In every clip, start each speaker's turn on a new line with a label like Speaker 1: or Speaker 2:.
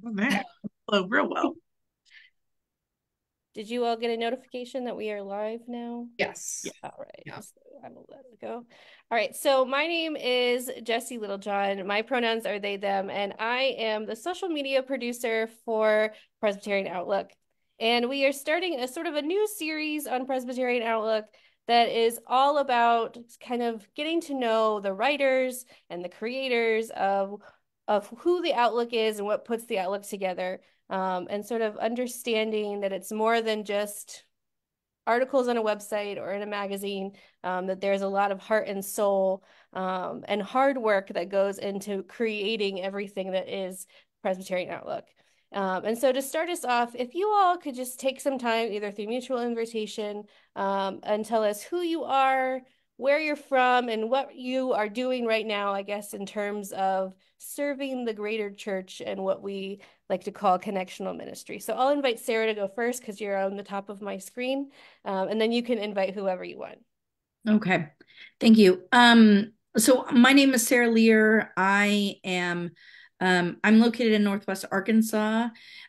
Speaker 1: That flow real well.
Speaker 2: Did you all get a notification that we are live now?
Speaker 1: Yeah.
Speaker 2: Yeah. All right.
Speaker 1: Yeah.
Speaker 2: So I will let it go. All right. So my name is Jessie Littlejohn. My pronouns are they, them, and I am the social media producer for Presbyterian Outlook. And we are starting a sort of a new series on Presbyterian Outlook that is all about kind of getting to know the writers and the creators of who the Outlook is and what puts the Outlook together, and sort of understanding that it's more than just articles on a website or in a magazine, that there's a lot of heart and soul, and hard work that goes into creating everything that is Presbyterian Outlook. And so to start us off, if you all could just take some time, either through mutual invitation, and tell us who you are, where you're from, and what you are doing right now, I guess, in terms of serving the greater church and what we like to call connectional ministry. So I'll invite Sarah to go first because you're on the top of my screen, and then you can invite whoever you want.
Speaker 3: Okay, thank you. So my name is Sarah Lear. I'm located in Northwest Arkansas.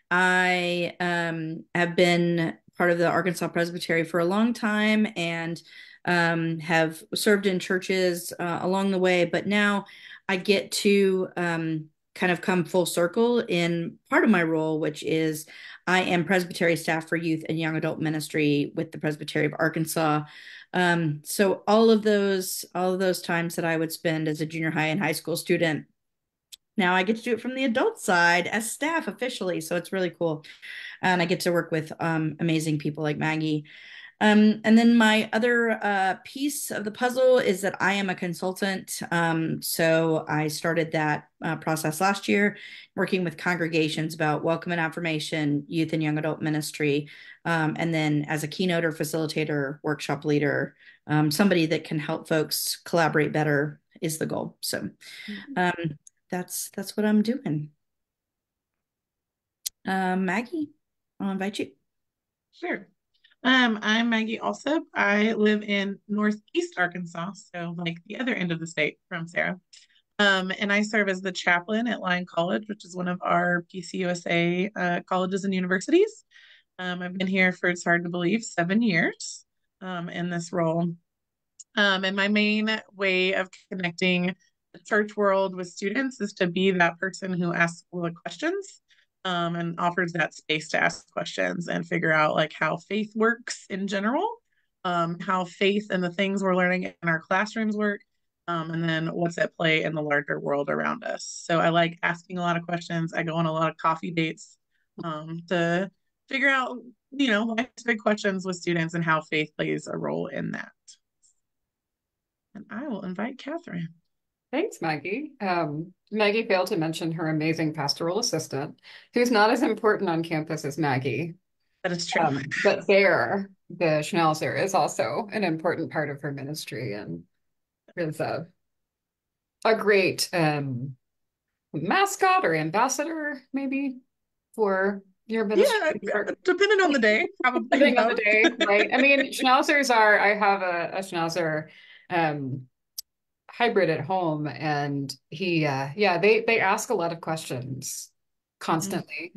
Speaker 3: I have been part of the Arkansas Presbytery for a long time and have served in churches along the way, but now I get to kind of come full circle in part of my role, which is I am Presbytery staff for youth and young adult ministry with the Presbytery of Arkansas. So all of those times that I would spend as a junior high and high school student, now I get to do it from the adult side as staff officially. So it's really cool. And I get to work with amazing people like Maggie. And then my other piece of the puzzle is that I am a consultant. So I started that process last year, working with congregations about welcome and affirmation, youth and young adult ministry. And then as a keynote or facilitator, workshop leader, somebody that can help folks collaborate better is the goal. So um, that's what I'm doing. Maggie, I'll invite you.
Speaker 1: Sure. I'm Maggie Alsop. I live in Northeast Arkansas, so like the other end of the state from Sarah. And I serve as the chaplain at Lyon College, which is one of our PCUSA colleges and universities. I've been here for, it's hard to believe, 7 years in this role. And my main way of connecting the church world with students is to be that person who asks all the questions, and offers that space to ask questions and figure out like how faith works in general, how faith and the things we're learning in our classrooms work, and then what's at play in the larger world around us. So I like asking a lot of questions. I go on a lot of coffee dates to figure out, life's big questions with students and how faith plays a role in that. And I will invite Catherine.
Speaker 4: Thanks, Maggie. Maggie failed to mention her amazing pastoral assistant, who's not as important on campus as Maggie.
Speaker 1: That is true.
Speaker 4: But Bear, the Schnauzer, is also an important part of her ministry and is a great mascot or ambassador, maybe, for your
Speaker 1: Yeah,
Speaker 4: ministry.
Speaker 1: depending on the day, probably
Speaker 4: Depending on the
Speaker 1: both.
Speaker 4: day, right? I mean, Schnauzers are, I have a Schnauzer um, hybrid at home, and yeah, they ask a lot of questions
Speaker 1: Mhm.
Speaker 4: constantly.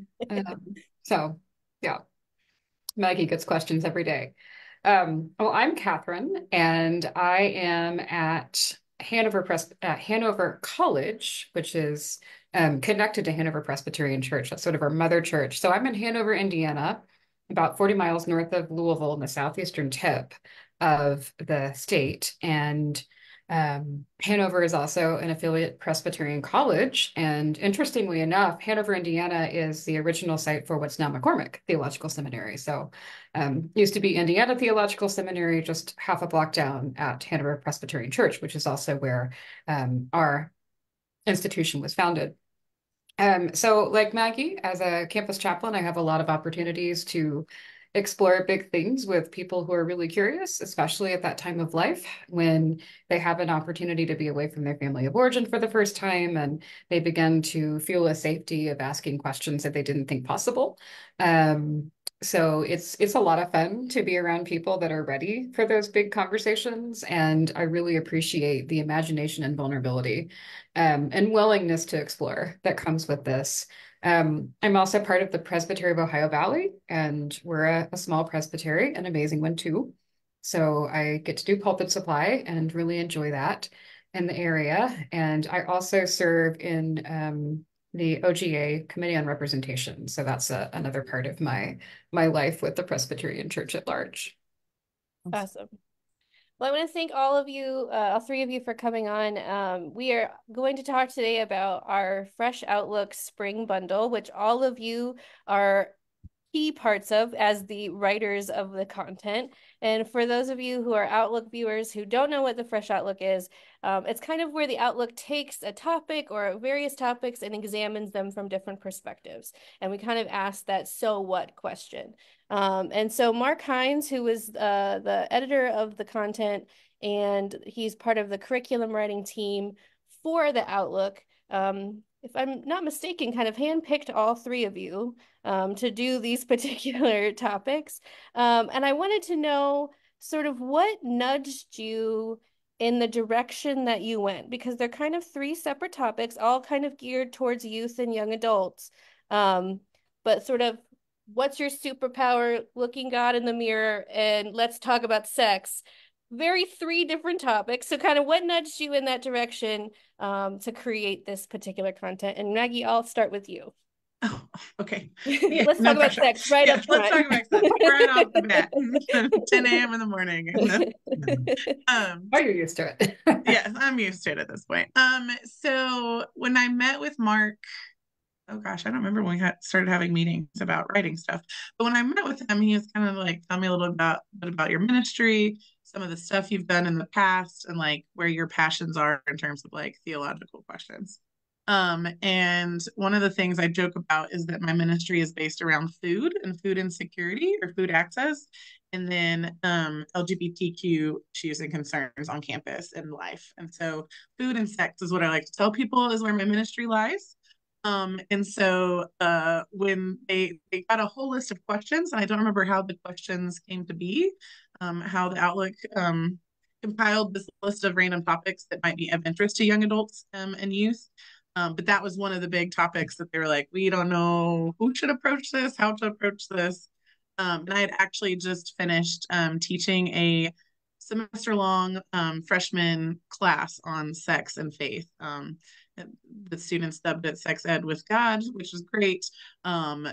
Speaker 4: So yeah, Maggie gets questions every day. Well, I'm Catherine, and I am at Hanover College, which is connected to Hanover Presbyterian Church. That's sort of our mother church. So I'm in Hanover, Indiana, about 40 miles north of Louisville in the southeastern tip of the state. And Hanover is also an affiliate Presbyterian college. And interestingly enough, Hanover, Indiana is the original site for what's now McCormick Theological Seminary. So used to be Indiana Theological Seminary, just half a block down at Hanover Presbyterian Church, which is also where our institution was founded. So like Maggie, as a campus chaplain, I have a lot of opportunities to explore big things with people who are really curious, especially at that time of life when they have an opportunity to be away from their family of origin for the first time and they begin to feel a safety of asking questions that they didn't think possible. So it's a lot of fun to be around people that are ready for those big conversations, and I really appreciate the imagination and vulnerability and willingness to explore that comes with this. I'm also part of the Presbytery of Ohio Valley, and we're a small presbytery, an amazing one too. So I get to do pulpit supply and really enjoy that in the area. And I also serve in the OGA Committee on Representation. So that's another part of my life with the Presbyterian Church at large.
Speaker 2: Awesome. Well, I want to thank all of you, all three of you, for coming on. We are going to talk today about our Fresh Outlook Spring Bundle, which all of you are key parts of as the writers of the content. And for those of you who are Outlook viewers who don't know what the Fresh Outlook is, it's kind of where the Outlook takes a topic or various topics and examines them from different perspectives. And we kind of ask that "so what" question. And so Mark Hines, who is the editor of the content, and he's part of the curriculum writing team for the Outlook, if I'm not mistaken, kind of handpicked all three of you to do these particular topics. And I wanted to know sort of what nudged you in the direction that you went, because they're kind of three separate topics, all kind of geared towards youth and young adults. But sort of, what's your superpower, looking God in the mirror, and let's talk about sex. Very three different topics. So kind of what nudged you in that direction to create this particular content? And Maggie, I'll start with you.
Speaker 1: Oh, okay. Yeah,
Speaker 2: let's talk about sex right up front.
Speaker 1: Let's talk about sex right off the bat. 10 a.m. in the morning.
Speaker 4: Are you used to it?
Speaker 1: Yes, I'm used to it at this point. So when I met with Mark, oh gosh, I don't remember when we started having meetings about writing stuff. But when I met with him, he was kind of like, tell me a little bit about your ministry, some of the stuff you've done in the past, and like where your passions are in terms of like theological questions. And one of the things I joke about is that my ministry is based around food and food insecurity or food access, and then LGBTQ issues and concerns on campus and life. And so food and sex is what I like to tell people is where my ministry lies. And so when they got a whole list of questions, and I don't remember how the questions came to be, how the Outlook compiled this list of random topics that might be of interest to young adults and youth. But that was one of the big topics that they were like, we don't know who should approach this, how to approach this. And I had actually just finished teaching a semester-long freshman class on sex and faith. The students dubbed it Sex Ed with God, which was great.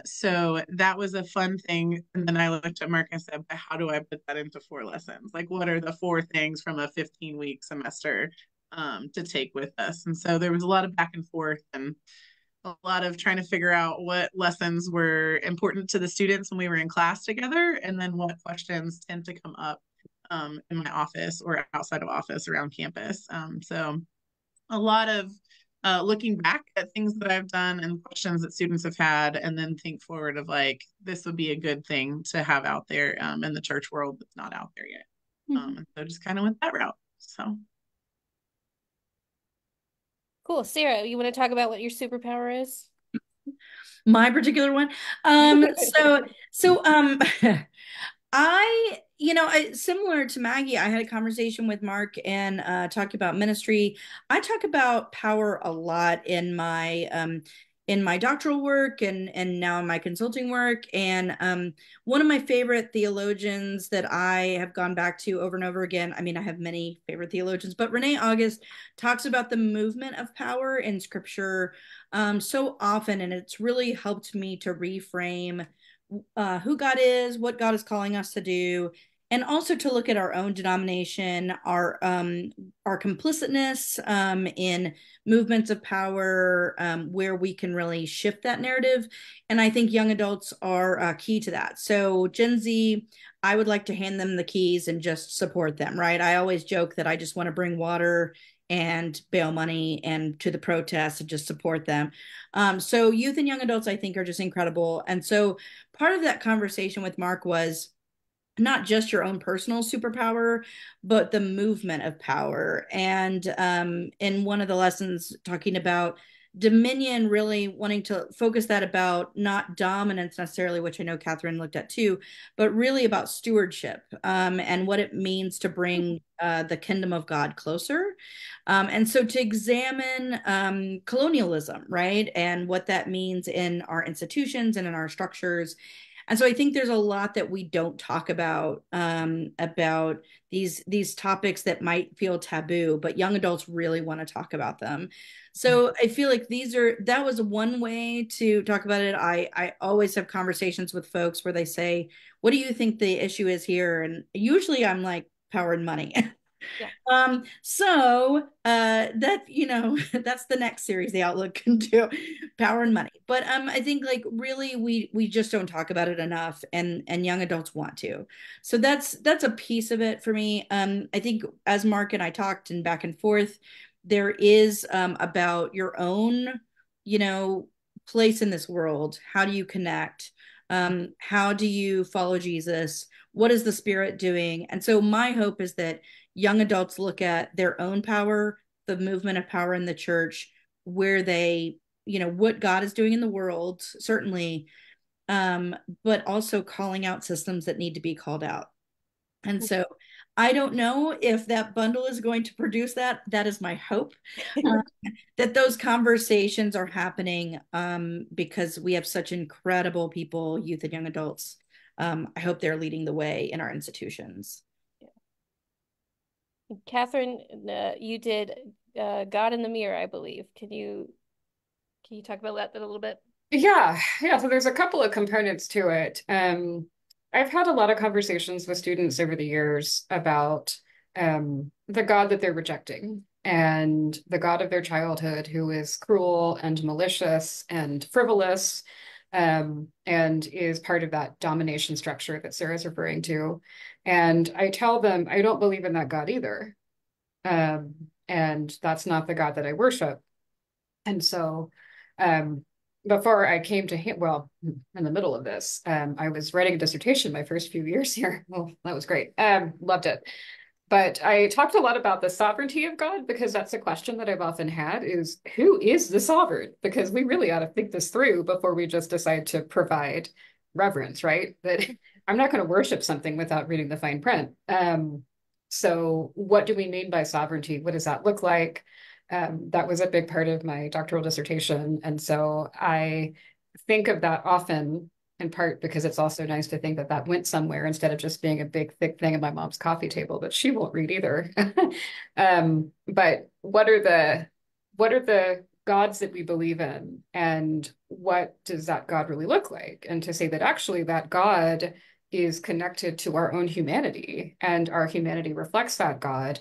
Speaker 1: So that was a fun thing. And then I looked at Mark and said, how do I put that into 4 lessons? Like, what are the 4 things from a 15-week semester to take with us? And so there was a lot of back and forth and a lot of trying to figure out what lessons were important to the students when we were in class together, and then what questions tend to come up in my office or outside of office around campus. So a lot of looking back at things that I've done and questions that students have had, and then think forward of like, this would be a good thing to have out there in the church world that's not out there yet. And so just kind of went that route. So
Speaker 2: cool. Sarah, you want to talk about what your superpower is?
Speaker 3: My particular one. So similar to Maggie, I had a conversation with Mark and talked about ministry. I talk about power a lot in my doctoral work and now in my consulting work. And one of my favorite theologians that I have gone back to over and over again, I mean, I have many favorite theologians, but Rene August talks about the movement of power in scripture so often, and it's really helped me to reframe who God is, what God is calling us to do, and also to look at our own denomination, our complicitness in movements of power, where we can really shift that narrative. And I think young adults are key to that. So Gen Z, I would like to hand them the keys and just support them, right? I always joke that I just want to bring water and bail money and to the protests and just support them. So youth and young adults, I think, are just incredible. And so part of that conversation with Mark was not just your own personal superpower, but the movement of power. And in one of the lessons talking about dominion, really wanting to focus that about not dominance necessarily, which I know Catherine looked at too, but really about stewardship, and what it means to bring the kingdom of God closer. And so to examine colonialism, right, and what that means in our institutions and in our structures. And so I think there's a lot that we don't talk about these topics that might feel taboo, but young adults really want to talk about them. So I feel like that was one way to talk about it. I always have conversations with folks where they say, "What do you think the issue is here?" And usually I'm like, power and money.
Speaker 2: Yeah.
Speaker 3: So that, that's the next series the Outlook can do, power and money. But I think like really we just don't talk about it enough, and young adults want to. So that's a piece of it for me. I think as Mark and I talked and back and forth, there is about your own, place in this world. How do you connect? How do you follow Jesus? What is the Spirit doing? And so my hope is that young adults look at their own power, the movement of power in the church, where they, what God is doing in the world, certainly, but also calling out systems that need to be called out. And so I don't know if that bundle is going to produce that. That is my hope, that those conversations are happening, because we have such incredible people, youth and young adults. I hope they're leading the way in our institutions.
Speaker 2: Catherine, you did God in the Mirror, I believe. Can you talk about that a little bit?
Speaker 4: Yeah. So there's a couple of components to it. I've had a lot of conversations with students over the years about the God that they're rejecting and the God of their childhood, who is cruel and malicious and frivolous, and is part of that domination structure that Sarah's referring to. And I tell them, I don't believe in that God either. And that's not the God that I worship. And so, before I came to him, well, in the middle of this, I was writing a dissertation my first few years here. Well, that was great. Loved it. But I talked a lot about the sovereignty of God, because that's a question that I've often had, is who is the sovereign? Because we really ought to think this through before we just decide to provide reverence, right? That I'm not going to worship something without reading the fine print. So what do we mean by sovereignty? What does that look like? That was a big part of my doctoral dissertation. And so I think of that often, in part because it's also nice to think that that went somewhere instead of just being a big, thick thing at my mom's coffee table that she won't read either. But what are the gods that we believe in, and what does that God really look like? And to say that actually that God is connected to our own humanity, and our humanity reflects that God,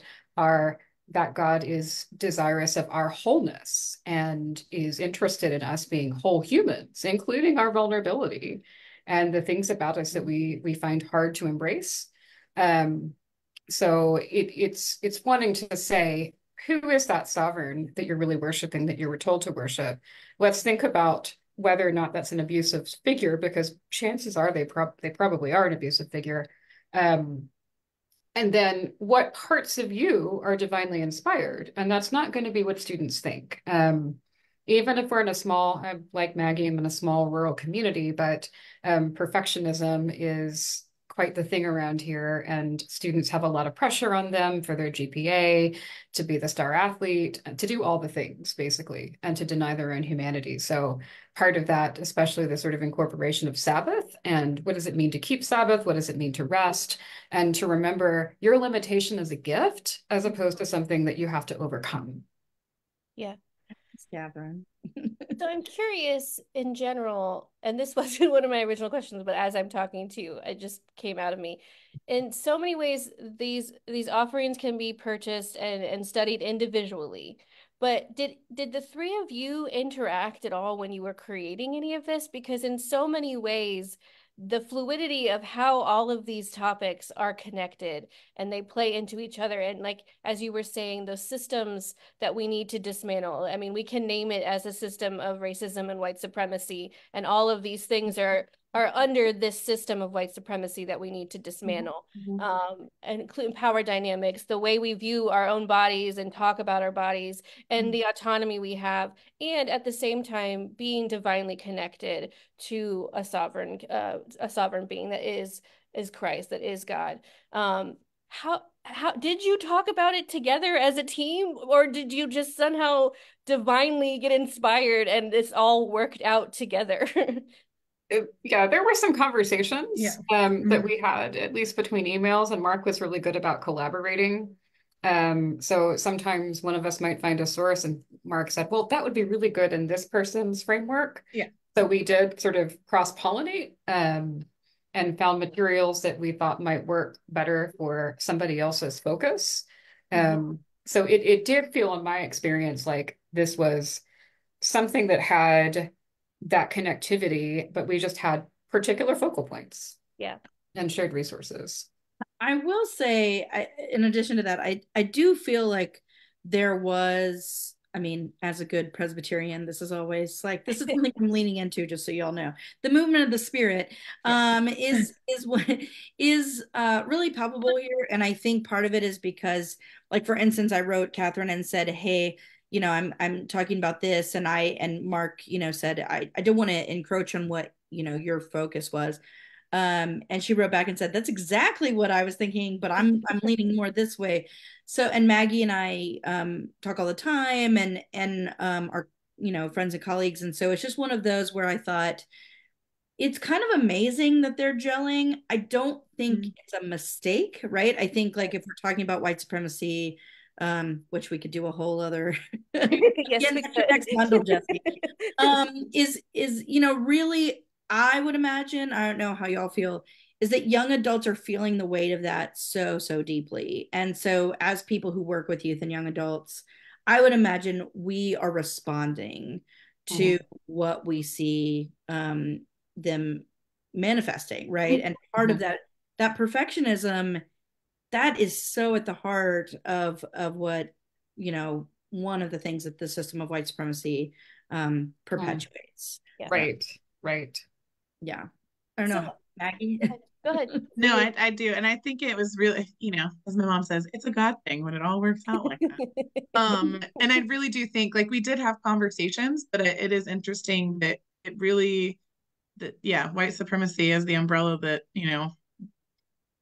Speaker 4: that God is desirous of our wholeness and is interested in us being whole humans, including our vulnerability and the things about us that we find hard to embrace. So it's wanting to say, who is that sovereign that you're really worshiping, that you were told to worship? Let's think about whether or not that's an abusive figure, because chances are they probably are an abusive figure. And then what parts of you are divinely inspired? And that's not going to be what students think. Even if we're in a small, like Maggie, I'm in a small rural community, but perfectionism is quite the thing around here. And students have a lot of pressure on them for their GPA, to be the star athlete, to do all the things, basically, and to deny their own humanity. So part of that, especially the sort of incorporation of Sabbath, and what does it mean to keep Sabbath? What does it mean to rest? And to remember your limitation is a gift, as opposed to something that you have to overcome.
Speaker 2: Yeah.
Speaker 3: Thanks, Catherine.
Speaker 2: So I'm curious in general, and this wasn't one of my original questions, but as I'm talking to you, it just came out of me. In so many ways, these offerings can be purchased and studied individually. But did the three of you interact at all when you were creating any of this? Because in so many ways, the fluidity of how all of these topics are connected and they play into each other. And like, as you were saying, those systems that we need to dismantle. I mean, we can name it as a system of racism and white supremacy, and all of these things are are under this system of white supremacy that we need to dismantle. And including power dynamics, the way we view our own bodies and talk about our bodies, and the autonomy we have, and at the same time being divinely connected to a sovereign being that is Christ, that is God. How did you talk about it together as a team, or did you just somehow divinely get inspired and it's all worked out together?
Speaker 4: Yeah, there were some conversations
Speaker 1: Yeah.
Speaker 4: that we had, at least between emails, and Mark was really good about collaborating. So sometimes one of us might find a source, and Mark said, well, that would be really good in this person's framework.
Speaker 1: Yeah.
Speaker 4: So we did sort of cross-pollinate and found materials that we thought might work better for somebody else's focus. So it did feel, in my experience, like this was something that had that connectivity, but we just had particular focal points.
Speaker 2: Yeah.
Speaker 4: And shared resources.
Speaker 3: I will say, in addition to that, I do feel like there was, I mean, as a good Presbyterian, this is always like, this is something I'm leaning into, just so y'all know. The movement of the Spirit is what is really palpable here. And I think part of it is because, like, for instance, I wrote Catherine and said, hey, I'm talking about this, and Mark, said, I don't want to encroach on what, your focus was. And she wrote back and said, that's exactly what I was thinking, but I'm leaning more this way. So, and Maggie and I talk all the time, and are, friends and colleagues. And so it's just one of those where I thought it's kind of amazing that they're gelling. I don't think it's a mistake, right? I think, like, if we're talking about white supremacy, which we could do a whole other
Speaker 2: Yes, we could.
Speaker 3: next bundle, Jesse, is really, I would imagine, I don't know how y'all feel, is that young adults are feeling the weight of that so deeply. And so as people who work with youth and young adults, I would imagine we are responding to what we see them manifesting, right? And part of that perfectionism, that is so at the heart of what, one of the things that the system of white supremacy perpetuates.
Speaker 2: Yeah.
Speaker 4: Right.
Speaker 3: Yeah. I don't know, Maggie.
Speaker 2: Go ahead.
Speaker 1: No, I do. And I think it was really, as my mom says, it's a God thing when it all works out like that. And I really do think, like, we did have conversations, but it is interesting that it really, white supremacy as the umbrella that,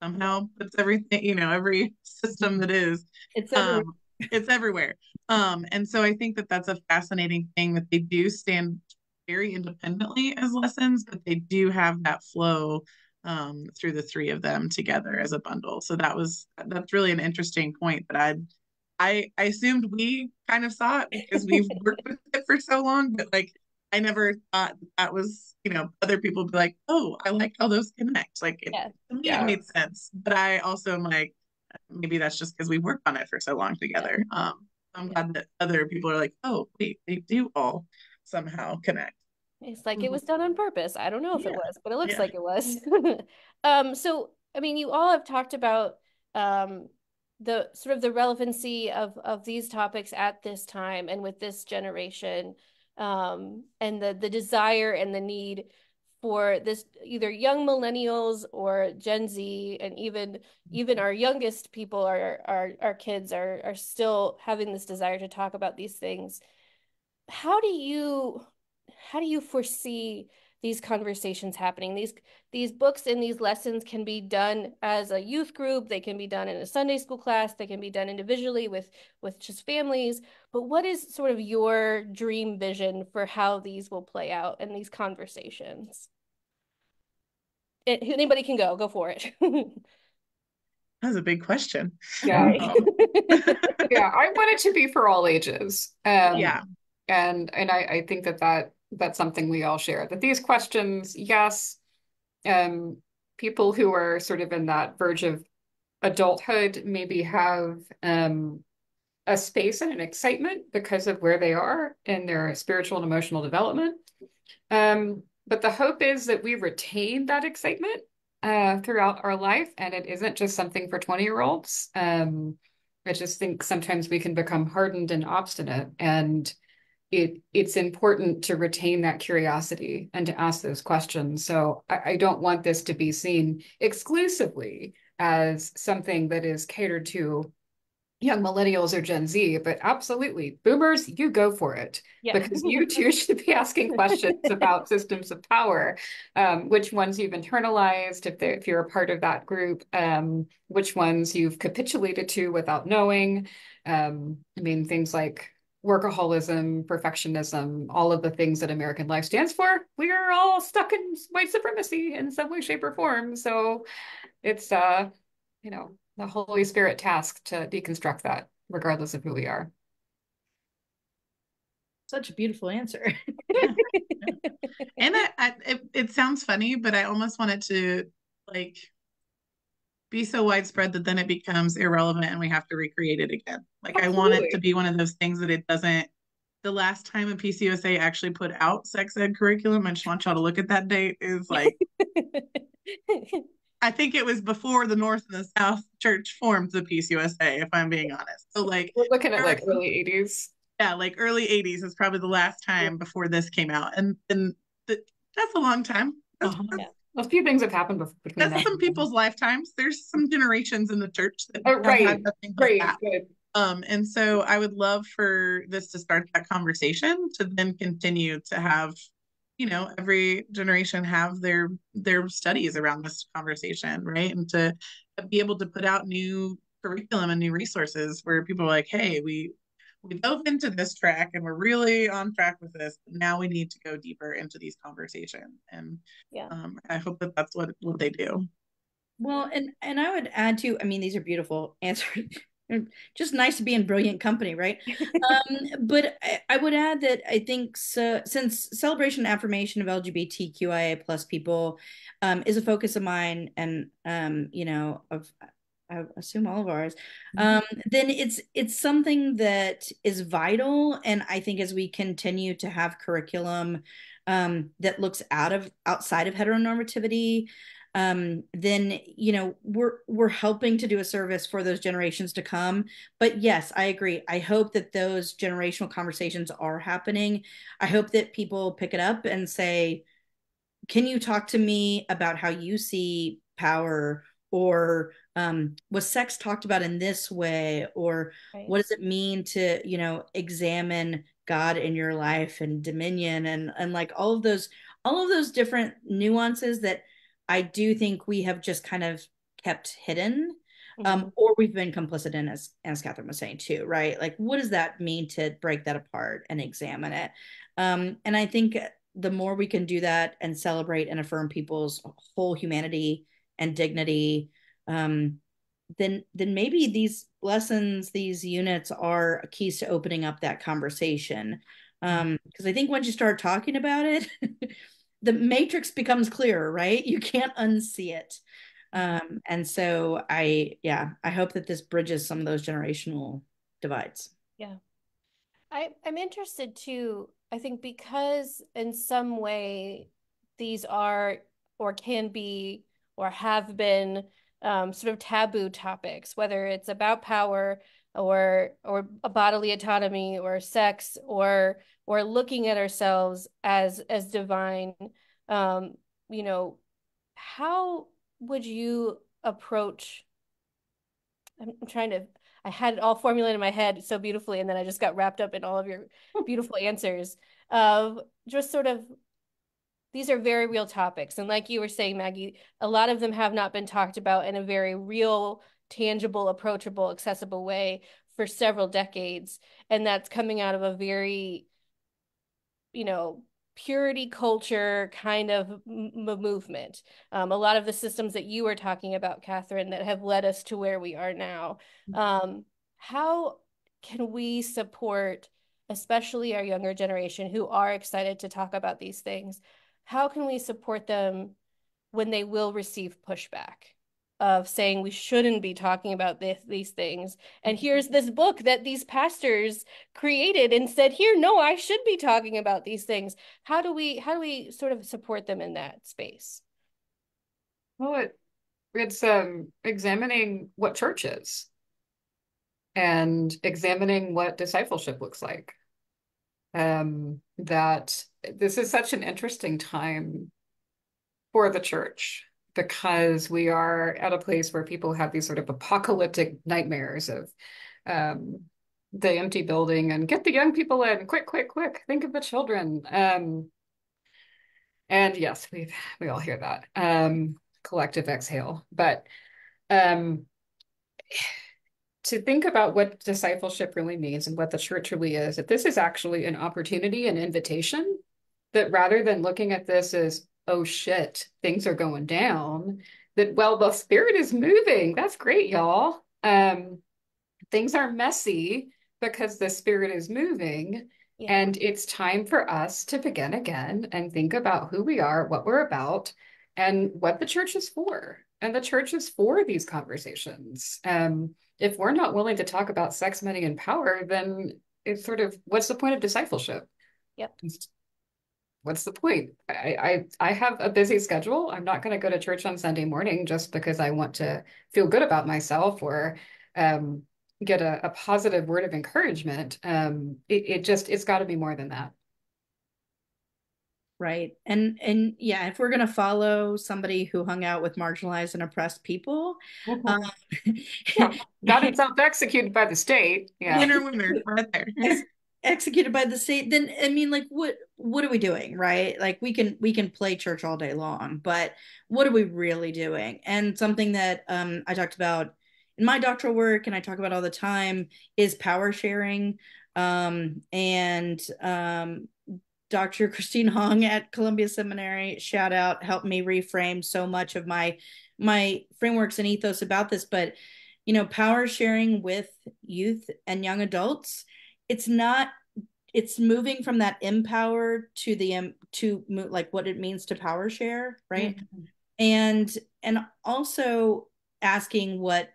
Speaker 1: somehow puts everything, every system that is,
Speaker 3: It's everywhere.
Speaker 1: It's everywhere. And so I think that that's a fascinating thing, that they do stand very independently as lessons, but they do have that flow through the three of them together as a bundle. So that's really an interesting point that I assumed we kind of saw it because we've worked with it for so long, but, like, I never thought that was, other people would be like, oh, I like how those connect. Like, to me, it made sense. But I also am like, maybe that's just because we've worked on it for so long together. I'm glad that other people are like, oh, wait, they do all somehow connect.
Speaker 2: It's like it was done on purpose. I don't know if it was, but it looks like it was. So, I mean, you all have talked about the sort of the relevancy of these topics at this time and with this generation, and the desire and the need for this, either young millennials or Gen Z, and even our youngest people, our kids are still having this desire to talk about these things. How do you foresee these conversations happening? These books and these lessons can be done as a youth group, they can be done in a Sunday school class, they can be done individually with just families. But what is sort of your dream vision for how these will play out in these conversations? Anybody can go for it.
Speaker 1: That's a big question.
Speaker 4: Yeah. Yeah, I want it to be for all ages.
Speaker 1: Yeah.
Speaker 4: And I think that's something we all share, that these questions, yes, people who are sort of in that verge of adulthood maybe have a space and an excitement because of where they are in their spiritual and emotional development. But the hope is that we retain that excitement throughout our life, and it isn't just something for 20-year-olds. I just think sometimes we can become hardened and obstinate, and it's important to retain that curiosity and to ask those questions. So I don't want this to be seen exclusively as something that is catered to young millennials or Gen Z, but absolutely, boomers, you go for it.
Speaker 2: Yeah.
Speaker 4: Because you too should be asking questions about systems of power, which ones you've internalized, if you're a part of that group, which ones you've capitulated to without knowing. I mean, things like workaholism, perfectionism, all of the things that American life stands for, we are all stuck in white supremacy in some way, shape, or form. So it's the Holy Spirit task to deconstruct that, regardless of who we are.
Speaker 3: Such a beautiful answer.
Speaker 1: Yeah. Yeah. And it sounds funny, but I almost want it to like be so widespread that then it becomes irrelevant and we have to recreate it again. Like I want it to be one of those things that it doesn't. The last time a PCUSA actually put out sex ed curriculum, I just want y'all to look at that date, is like I think it was before the North and the South Church formed the PCUSA, if I'm being honest. So like
Speaker 4: we're looking at like early 80s.
Speaker 1: Yeah, like early 80s is probably the last time before this came out. And that's a long time.
Speaker 4: Yeah. A few things have happened between
Speaker 1: That's
Speaker 4: that.
Speaker 1: some people's lifetimes. There's some generations in the church that have
Speaker 4: right,
Speaker 1: had nothing but
Speaker 4: right,
Speaker 1: that.
Speaker 4: good.
Speaker 1: And so I would love for this to start that conversation to then continue to have, every generation have their studies around this conversation, right? And to be able to put out new curriculum and new resources where people are like, hey, we dove into this track and we're really on track with this. But now we need to go deeper into these conversations. And
Speaker 2: Yeah.
Speaker 1: I hope that that's what they do.
Speaker 3: Well, and I would add to, I mean, these are beautiful answers. Just nice to be in brilliant company, right? But I would add that I think so, since celebration and affirmation of LGBTQIA plus people is a focus of mine and of I assume all of ours, then it's something that is vital. And I think as we continue to have curriculum that looks outside of heteronormativity, then we're helping to do a service for those generations to come. But yes, I agree. I hope that those generational conversations are happening. I hope that people pick it up and say, can you talk to me about how you see power, or was sex talked about in this way, or
Speaker 2: Right.
Speaker 3: what does it mean to examine God in your life and dominion, and like all of those different nuances that I do think we have just kind of kept hidden, or we've been complicit in, as Catherine was saying too, right? Like, what does that mean to break that apart and examine it? And I think the more we can do that and celebrate and affirm people's whole humanity and dignity, then maybe these lessons, these units are keys to opening up that conversation. Because I think once you start talking about it, the matrix becomes clearer, right? You can't unsee it. And so I hope that this bridges some of those generational divides.
Speaker 2: Yeah. I'm interested too, I think, because in some way these are or can be or have been sort of taboo topics, whether it's about power or bodily autonomy or sex or looking at ourselves as divine. Um, how would you approach? I'm trying to, I had it all formulated in my head so beautifully, and then I just got wrapped up in all of your beautiful answers of just sort of, these are very real topics. And like you were saying, Maggie, a lot of them have not been talked about in a very real, tangible, approachable, accessible way for several decades. And that's coming out of a very, purity culture kind of movement. A lot of the systems that you were talking about, Catherine, that have led us to where we are now. How can we support, especially our younger generation who are excited to talk about these things? How can we support them when they will receive pushback of saying we shouldn't be talking about these things? And here's this book that these pastors created and said, here, no, I should be talking about these things. How do we sort of support them in that space?
Speaker 4: Well, it's examining what church is and examining what discipleship looks like. that this is such an interesting time for the church because we are at a place where people have these sort of apocalyptic nightmares of um, the empty building and get the young people in, quick, quick, quick, think of the children. And yes, we all hear that collective exhale, but um, to think about what discipleship really means and what the church really is, that this is actually an opportunity, an invitation, that rather than looking at this as, oh shit, things are going down, that, well, the spirit is moving. That's great, y'all. Things are messy because the spirit is moving.
Speaker 2: Yeah.
Speaker 4: And it's time for us to begin again and think about who we are, what we're about, and what the church is for. And the church is for these conversations. If we're not willing to talk about sex, money, and power, then it's sort of, what's the point of discipleship?
Speaker 2: Yep.
Speaker 4: What's the point? I have a busy schedule. I'm not going to go to church on Sunday morning just because I want to feel good about myself or get a positive word of encouragement. It's got to be more than that.
Speaker 3: Right. And yeah, if we're going to follow somebody who hung out with marginalized and oppressed people, um,
Speaker 4: Got self-executed by the state. Yeah.
Speaker 1: Winner, right there.
Speaker 3: executed by the state, then I mean, like, what are we doing, right? Like, we can play church all day long, but what are we really doing? And something that I talked about in my doctoral work and I talk about all the time is power sharing. And Dr. Christine Hong at Columbia Seminary, shout out, helped me reframe so much of my frameworks and ethos about this. But power sharing with youth and young adults, it's moving from that empower to the to like what it means to power share, right? Mm-hmm. And also asking what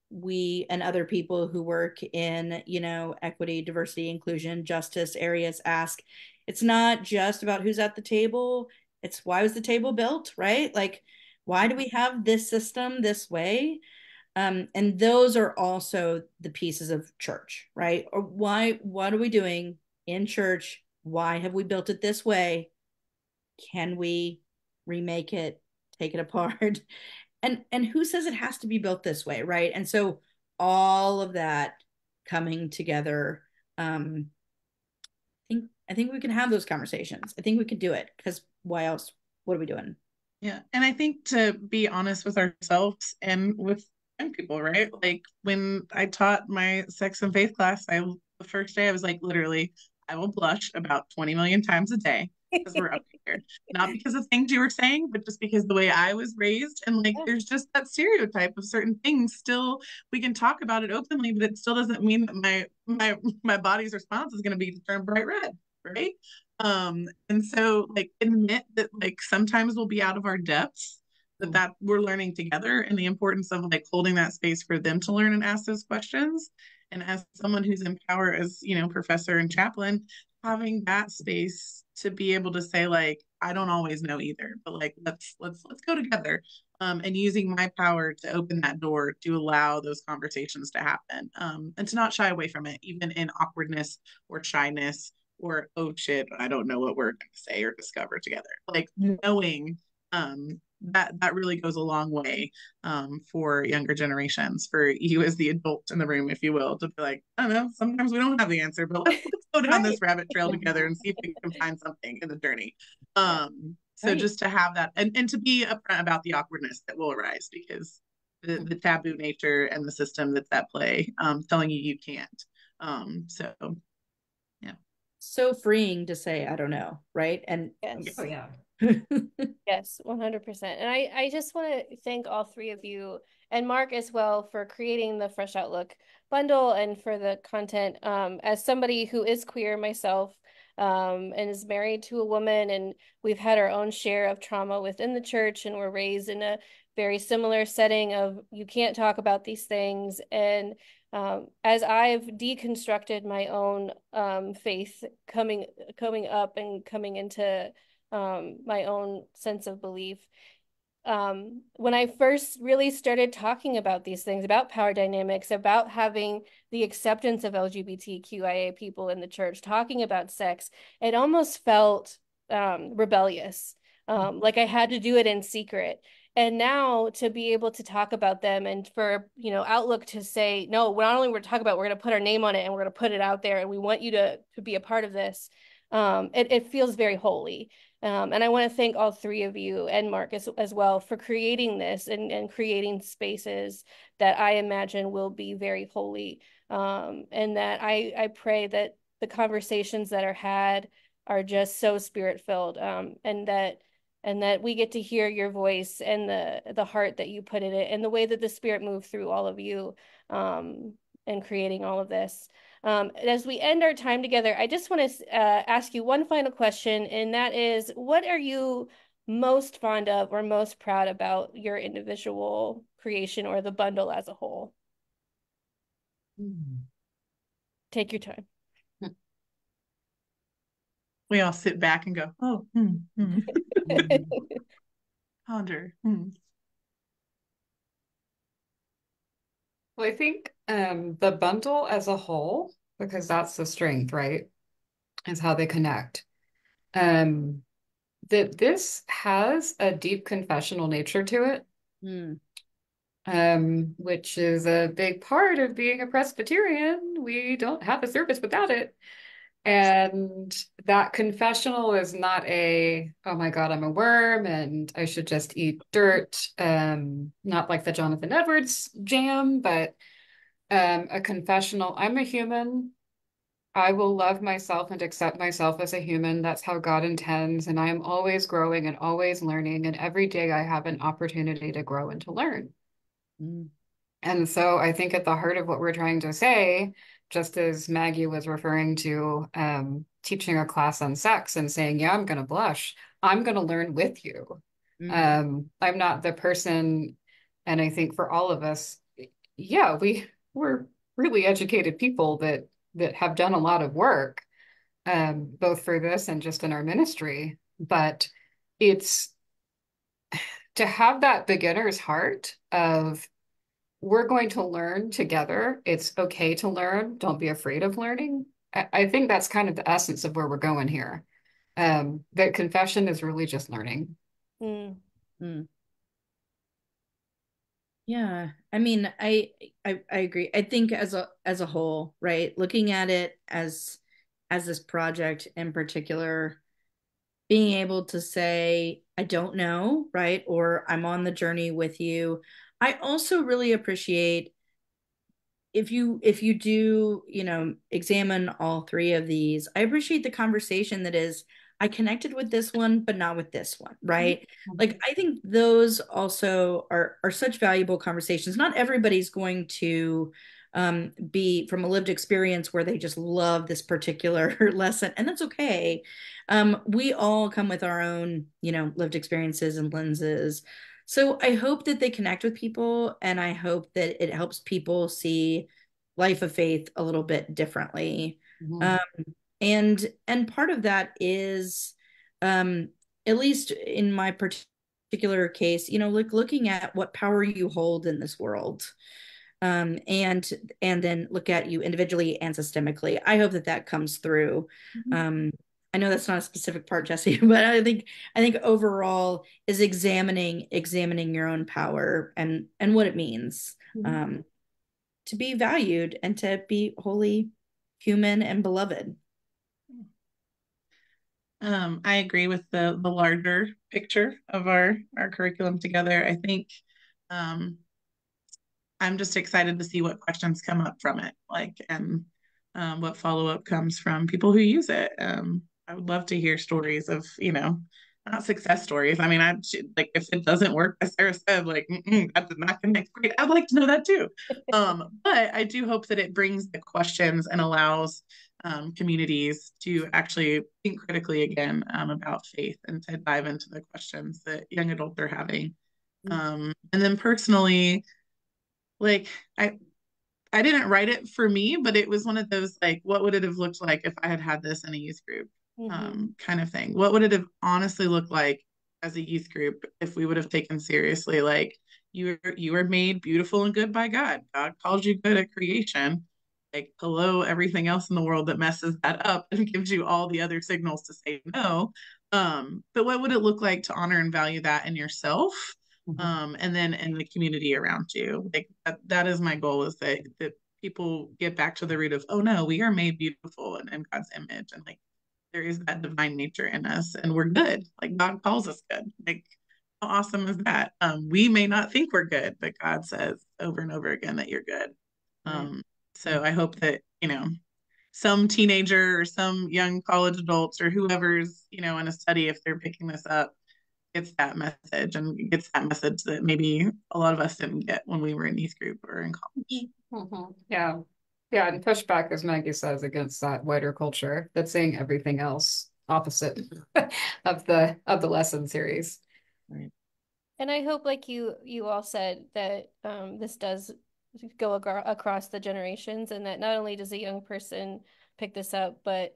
Speaker 3: we and other people who work in equity, diversity, inclusion, justice areas ask. It's not just about who's at the table, it's why was the table built, right? Like, why do we have this system this way? And those are also the pieces of church, right? Or what are we doing in church? Why have we built it this way? Can we remake it, take it apart? And who says it has to be built this way, right? And so all of that coming together, I think we can have those conversations. I think we can do it, because why else? What are we doing?
Speaker 1: Yeah. And I think to be honest with ourselves and with young people, right? Like when I taught my sex and faith class, the first day I was like, literally, I will blush about 20 million times a day because we're up here. Not because of things you were saying, but just because the way I was raised. And like, there's just that stereotype of certain things. Still, we can talk about it openly, but it still doesn't mean that my body's response is going to be to turn bright red, right? And so like admit that like sometimes we'll be out of our depths, that we're learning together, and the importance of like holding that space for them to learn and ask those questions. And as someone who's in power as, professor and chaplain, having that space to be able to say like, I don't always know either, but like let's go together. And using my power to open that door to allow those conversations to happen, and to not shy away from it, even in awkwardness or shyness or, oh shit, I don't know what we're going to say or discover together. Like knowing that really goes a long way, for younger generations, for you as the adult in the room, if you will, to be like, I don't know, sometimes we don't have the answer, but let's go down this rabbit trail together and see if we can find something in the journey. So just to have that, and to be upfront about the awkwardness that will arise, because the taboo nature and the system that's at play, telling you can't. So yeah.
Speaker 3: So freeing to say, I don't know, right? And
Speaker 2: yes.
Speaker 4: Oh yeah.
Speaker 2: Yes, 100%. And I just want to thank all three of you and Mark as well for creating the Fresh Outlook bundle and for the content. As somebody who is queer myself, and is married to a woman, and we've had our own share of trauma within the church, and we're raised in a very similar setting of you can't talk about these things. And as I've deconstructed my own faith coming up and coming into my own sense of belief, when I first really started talking about these things, about power dynamics, about having the acceptance of LGBTQIA people in the church, talking about sex, it almost felt rebellious. Like I had to do it in secret. And now to be able to talk about them and for, Outlook to say, no, not only we're going to talk about, we're going to put our name on it and we're going to put it out there and we want you to be a part of this. It feels very holy. And I want to thank all three of you and Mark as well for creating this and creating spaces that I imagine will be very holy. And that I pray that the conversations that are had are just so spirit filled, and that we get to hear your voice and the heart that you put in it and the way that the spirit moved through all of you, in creating all of this. As we end our time together, I just want to ask you one final question, and that is, what are you most fond of or most proud about your individual creation or the bundle as a whole? Take your time.
Speaker 1: We all sit back and go, oh, ponder.
Speaker 4: Well, I think the bundle as a whole, because that's the strength, right? Is how they connect. That this has a deep confessional nature to it, which is a big part of being a Presbyterian. We don't have a service without it. And that confessional is not a, oh my God, I'm a worm and I should just eat dirt. Not like the Jonathan Edwards jam, but a confessional. I'm a human. I will love myself and accept myself as a human. That's how God intends. And I am always growing and always learning. And every day I have an opportunity to grow and to learn. And so I think at the heart of what we're trying to say, just as Maggie was referring to teaching a class on sex and saying, yeah, I'm going to blush. I'm going to learn with you. I'm not the person. And I think for all of us, yeah, we're really educated people that have done a lot of work, both for this and just in our ministry. But it's to have that beginner's heart of, we're going to learn together. It's okay to learn. Don't be afraid of learning. I think that's kind of the essence of where we're going here. That confession is really just learning.
Speaker 3: Yeah, I mean, I agree. I think as a whole, right? Looking at it as this project in particular, being able to say, I don't know, right? Or I'm on the journey with you. I also really appreciate if you do, examine all three of these. I appreciate the conversation that is, I connected with this one, but not with this one, right? Like, I think those also are such valuable conversations. Not everybody's going to be from a lived experience where they just love this particular lesson, and that's okay. We all come with our own, lived experiences and lenses. So I hope that they connect with people, and I hope that it helps people see life of faith a little bit differently. And part of that is, at least in my particular case, like looking at what power you hold in this world, and then look at you individually and systemically. I hope that comes through. I know that's not a specific part, Jesse, but I think overall is examining your own power and what it means to be valued and to be wholly human and beloved.
Speaker 1: I agree with the larger picture of our curriculum together. I think I'm just excited to see what questions come up from it, and what follow-up comes from people who use it. I would love to hear stories of, not success stories. I mean, if it doesn't work, as Sarah said, that did not connect great. I'd like to know that too. But I do hope that it brings the questions and allows communities to actually think critically again about faith and to dive into the questions that young adults are having. And then personally, I didn't write it for me, but it was one of those, what would it have looked like if I had this in a youth group kind of thing? What would it have honestly looked like as a youth group if we would have taken seriously like you are made beautiful and good by God. God calls you good at creation. Like, hello, everything else in the world that messes that up and gives you all the other signals to say no. But what would it look like to honor and value that in yourself? And then in the community around you. Like that is my goal, is that people get back to the root of, oh no, we are made beautiful and in God's image. And like there is that divine nature in us and we're good. Like God calls us good. Like how awesome is that? We may not think we're good, but God says over and over again that you're good. So I hope that, some teenager or some young college adults or whoever's, in a study, if they're picking this up, gets that message and gets that message that maybe a lot of us didn't get when we were in youth group or in college.
Speaker 4: Yeah. Yeah, and push back, as Maggie says, against that wider culture that's saying everything else opposite of the lesson series.
Speaker 1: Right.
Speaker 2: And I hope, like you all said, that this does go across the generations, and that not only does a young person pick this up, but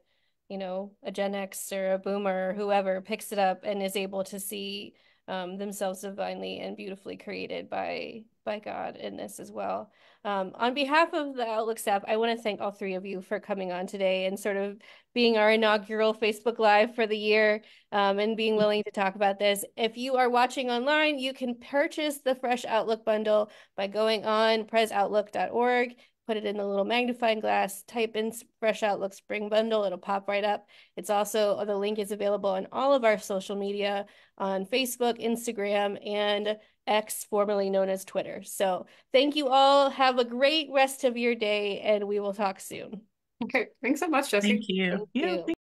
Speaker 2: a Gen X or a boomer or whoever picks it up and is able to see themselves divinely and beautifully created by God in this as well. On behalf of the Outlook staff, I want to thank all three of you for coming on today and sort of being our inaugural Facebook Live for the year, and being willing to talk about this. If you are watching online, you can purchase the Fresh Outlook bundle by going on presoutlook.org, put it in the little magnifying glass, type in Fresh Outlook Spring Bundle, it'll pop right up. It's also, the link is available on all of our social media on Facebook, Instagram, and X, formerly known as Twitter. So thank you all. Have a great rest of your day, and we will talk soon.
Speaker 4: Okay, thanks so much, Jessie.
Speaker 1: Thank you.
Speaker 2: Thank you.